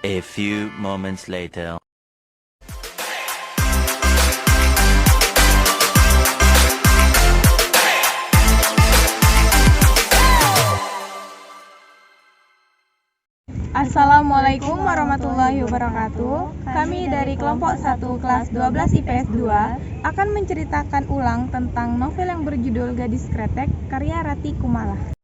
A few moments later. Assalamualaikum warahmatullahi wabarakatuh. Kami dari kelompok 1 kelas 12 IPS 2 akan menceritakan ulang tentang novel yang berjudul Gadis Kretek karya Rati Kumala.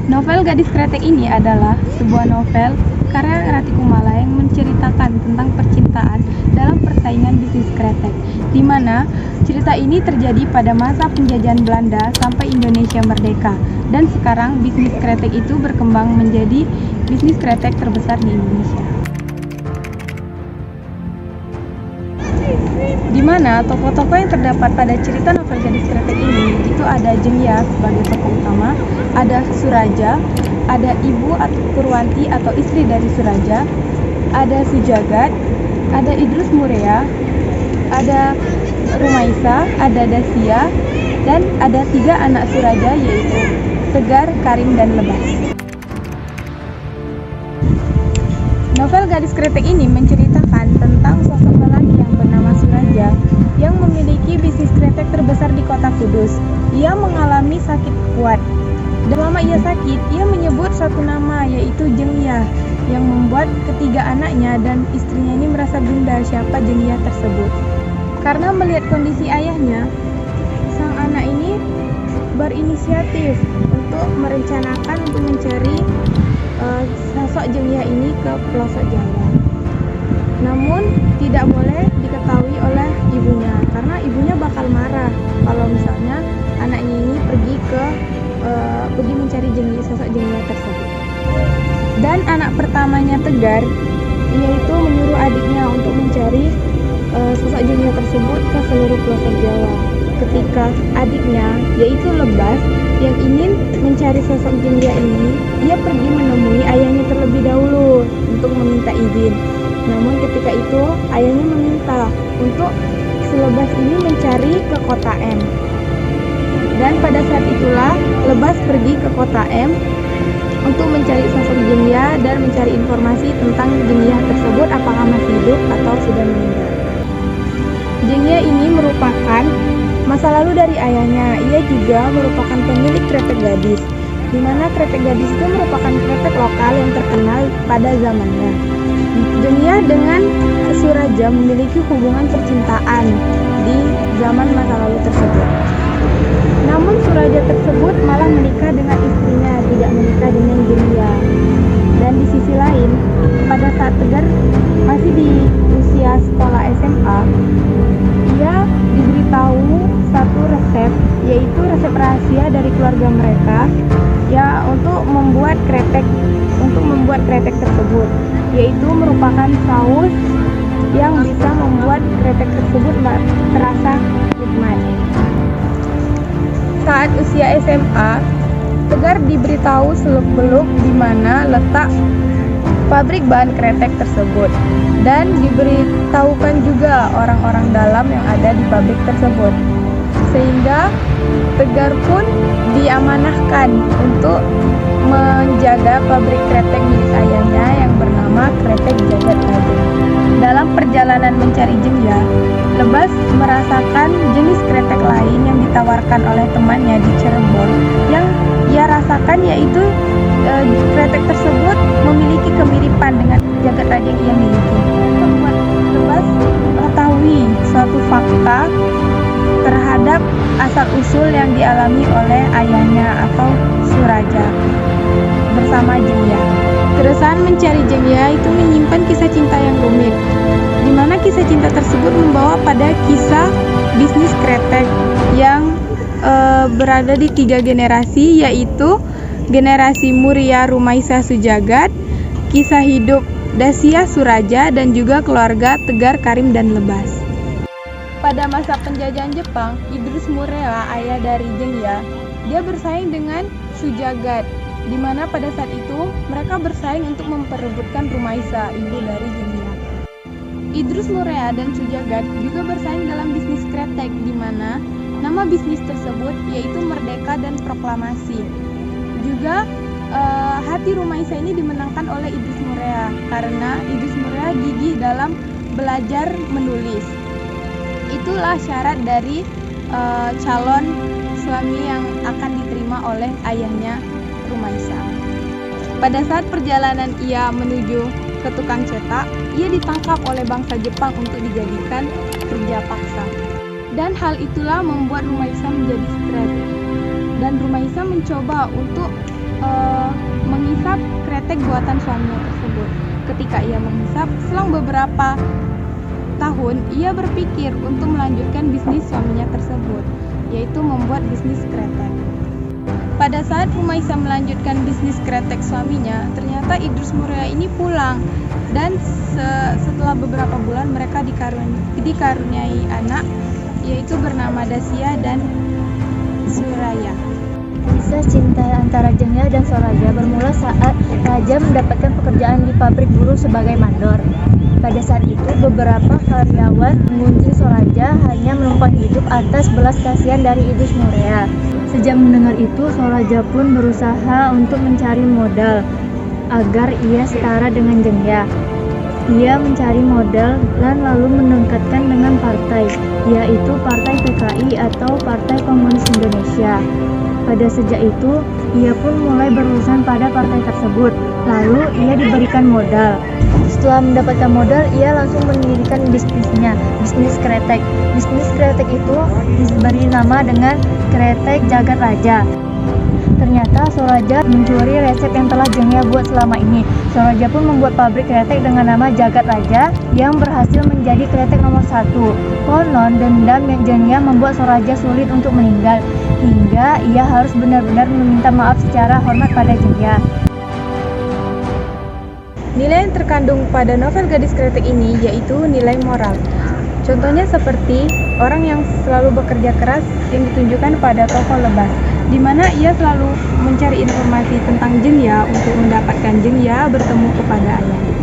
Novel Gadis Kretek ini adalah sebuah novel karya Rati Kumala yang menceritakan tentang percintaan dalam persaingan bisnis kretek, di mana cerita ini terjadi pada masa penjajahan Belanda sampai Indonesia merdeka, dan sekarang bisnis kretek itu berkembang menjadi bisnis kretek terbesar di Indonesia. Di mana tokoh-tokoh yang terdapat pada cerita novel Gadis Kretek ini itu ada Jengya sebagai tokoh utama, ada Suraja, ada Ibu atau Purwanti atau istri dari Suraja, ada Sujagat, ada Idrus Murea, ada Rumaisa, ada Dasia, dan ada 3 anak Suraja yaitu Tegar, Karim, dan Lebas. Novel Gadis Kretek ini menceritakan tentang sosok lelaki yang bernama Suraja yang memiliki bisnis kretek terbesar di kota Kudus. Ia mengalami sakit kuat. Dan selama ia sakit, ia menyebut satu nama yaitu Jengya yang membuat ketiga anaknya dan istrinya ini merasa bunda siapa Jengya tersebut. Karena melihat kondisi ayahnya, sang anak ini berinisiatif untuk merencanakan untuk mencari sosok Jengya ini ke pelosok Jawa. Namun tidak boleh diketahui oleh ibunya karena ibunya bakal marah kalau misalnya anaknya ini pergi mencari sosok Jengya tersebut. Dan anak pertamanya Tegar yaitu menyuruh adiknya untuk mencari sosok Jengya tersebut ke seluruh pelosok Jawa. Ketika adiknya yaitu Lebas yang ingin mencari sosok Jengya ini, ia pergi menemui ayahnya terlebih dahulu untuk meminta izin. Namun ketika itu ayahnya meminta untuk si Lebas ini mencari ke kota M. Dan pada saat itulah Lebas pergi ke kota M untuk mencari sosok Jengya dan mencari informasi tentang Jengya tersebut apakah masih hidup atau sudah meninggal. Jengya ini merupakan masa lalu dari ayahnya. Ia juga merupakan pemilik kretek gadis, di mana kretek gadis itu merupakan kretek lokal yang terkenal pada zamannya. Jengya dengan Suraja memiliki hubungan percintaan di zaman masa lalu tersebut. Namun Suraja tersebut malah menikah dengan istrinya, tidak menikah dengan Jengya. Dan di sisi lain, pada saat Tegar masih di usia sekolah SMA, ia diberitahu satu resep, yaitu resep rahasia dari keluarga mereka ya untuk membuat kretek tersebut, yaitu merupakan saus yang bisa membuat kretek tersebut terasa nikmat. Saat usia SMA, Tegar diberitahu seluk-beluk di mana letak pabrik bahan kretek tersebut dan diberitahukan juga orang-orang dalam yang ada di pabrik tersebut. Sehingga Tegar pun diamanahkan untuk menjaga pabrik kretek milik ayahnya yang bernama Kretek Jagat Agung. Dalam perjalanan mencari Jengya, Lebas merasakan jenis kretek lain yang ditawarkan oleh temannya di Cirebon yang ia rasakan yaitu kretek tersebut memiliki kemiripan dengan jagat raja yang ia miliki. Membuat Lebas mengetahui suatu fakta terhadap asal-usul yang dialami oleh ayahnya atau Suraja bersama Jengya. Keresahan mencari Jengya itu menyimpan kisah cinta yang rumit, di mana kisah cinta tersebut membawa pada kisah bisnis kretek yang berada di 3 generasi, yaitu generasi Muria Rumaisa Sujagat, kisah hidup Dasya Suraja, dan juga keluarga Tegar Karim dan Lebas. Pada masa penjajahan Jepang, Idrus Murea, ayah dari Jengya, dia bersaing dengan Sujagat, di mana pada saat itu mereka bersaing untuk memperebutkan Rumaisa, ibu dari Jengya. Idrus Murea dan Sujagat juga bersaing dalam bisnis kretek, di mana nama bisnis tersebut yaitu Merdeka dan Proklamasi. Juga hati Rumaisa ini dimenangkan oleh Idrus Murea karena Idrus Murea gigih dalam belajar menulis. Itulah syarat dari calon suami yang akan diterima oleh ayahnya Rumaisa. Pada saat perjalanan ia menuju ke tukang cetak, ia ditangkap oleh bangsa Jepang untuk dijadikan kerja paksa. Dan hal itulah membuat Rumaisa menjadi stres. Dan Rumaisa mencoba untuk menghisap kretek buatan suaminya tersebut. Ketika ia menghisap, selang beberapa tahun ia berpikir untuk melanjutkan bisnis suaminya tersebut, yaitu membuat bisnis kretek. Pada saat Rumaisa melanjutkan bisnis kretek suaminya, ternyata Idrus Murea ini pulang, dan setelah beberapa bulan mereka dikaruniai anak, yaitu bernama Dasya dan Suraya. Kisah cinta antara Jengya dan Soraja bermula saat Raja mendapatkan pekerjaan di pabrik buruh sebagai mandor. Pada saat itu, beberapa karyawan mengunjungi Soraja hanya menumpang hidup atas belas kasihan dari Idrus Murea. Sejak mendengar itu, Soraja pun berusaha untuk mencari modal agar ia setara dengan Jengya. Ia mencari modal dan lalu mendekatkan dengan partai, yaitu Partai PKI atau Partai Komunis Indonesia. Pada sejak itu, ia pun mulai berurusan pada partai tersebut. Lalu ia diberikan modal. Setelah mendapatkan modal, ia langsung mendirikan bisnisnya, bisnis kretek. Bisnis kretek itu diberi nama dengan Kretek Jagat Raja. Ternyata Soraja mencuri resep yang telah Jengya buat selama ini. Soraja pun membuat pabrik kretek dengan nama Jagat Raja yang berhasil menjadi kretek nomor 1. Konon dendam yang Jengya membuat Soraja sulit untuk meninggal, hingga ia harus benar-benar meminta maaf secara hormat pada Jengya. Nilai yang terkandung pada novel Gadis Kretek ini yaitu nilai moral. Contohnya seperti orang yang selalu bekerja keras yang ditunjukkan pada tokoh Lebas, di mana ia selalu mencari informasi tentang Jengya untuk mendapatkan Jengya bertemu kepada ayahnya.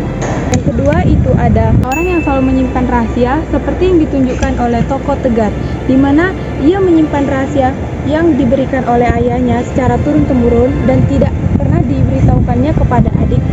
Yang kedua itu ada orang yang selalu menyimpan rahasia seperti yang ditunjukkan oleh tokoh Tegar, di mana ia menyimpan rahasia yang diberikan oleh ayahnya secara turun-temurun dan tidak pernah diberitahukannya kepada adik